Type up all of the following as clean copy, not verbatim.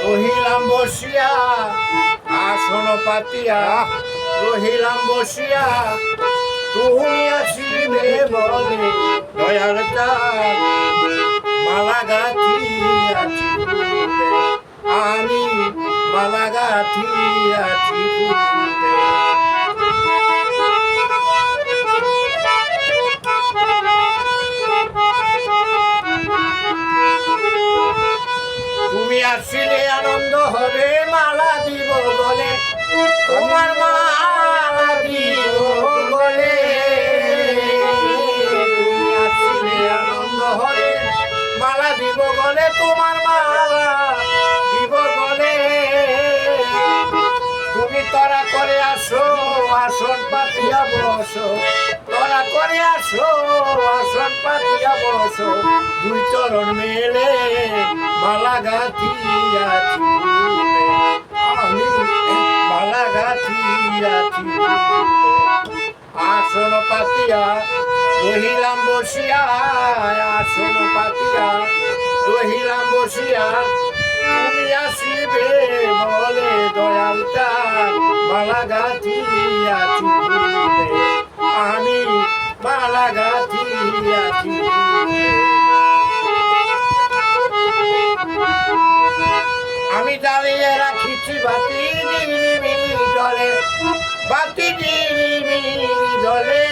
রহিলাম বসিয়া আসন পাতিয়া, রহিলাম বসিয়া তুমি আসিবে বলে দয়াল চাঁদ মালা গাঁথিয়াছি ফুলে, আমি মালা গাঁথিয়াছি ফুলে। তুমি আসিলে আনন্দ হবে মালা দিব বলে, তোমার মালা দিব বলে। তুমি আসিলে আনন্দ হবে মালা দিব বলে, তোমার মালা দিব বলে। তুমি তরা করে আসো আসন পাতিয়া বসো, তরা করে আসো আসন পাতিয়া বসো, দুই চরণ মেলে মালা গাঁথিয়াছি ফুলে, আমি মালা গাঁথিয়াছি ফুলে। আসন পাতিয়া রহিলাম বসিয়া, আসন পাতিয়া রহিলাম বসিয়া তুমি আসিবে বলে দয়াল চাঁদ মালা গাঁথিয়াছি ফুলে, আমি মালা গাঁথিয়াছি ফুলে। আমি জ্বালিয়ে রাখিছি বাতি নিরিবিলি জলে, বাতি নিরিবিলি জলে।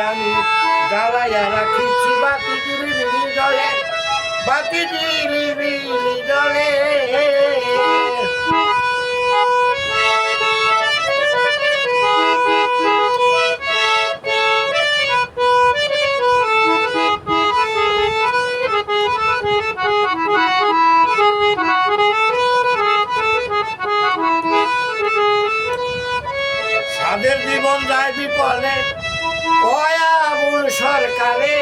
আমি জ্বালাইয়া রাখিছি বাতি নিরিবিলি জলে, বাতি নিরিবিলি জলে। সাদের জীবন যায় বিপলে কয়া বুল সরকারে,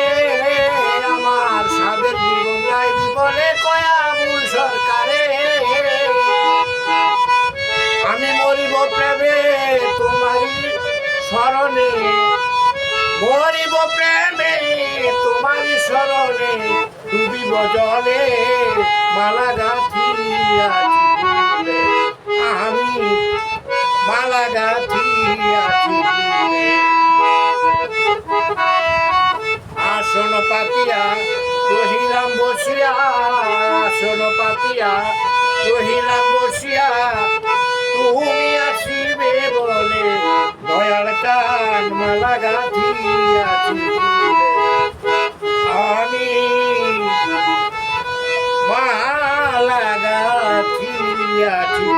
আমার সাদের জীবন যায় বিপলে কয়া বুল সরকারে। আমি মরিব প্রেমে তোমারই স্মরণে, মরিব প্রেমে তোমারই স্মরণে, ডুবিব জলে মালা গাঁথিয়াছি ফুলে, আমি মালা গাঁথিয়াছি ফুলে। আসন পাতিয়া রহিলাম বসিয়া, আসন পাতিয়া রহিলাম বসিয়া তুমি আসিবে বলে দয়াল চাঁদ মালা গাঁথিয়াছি ফুলে, আমি মালা গাঁথিয়াছি।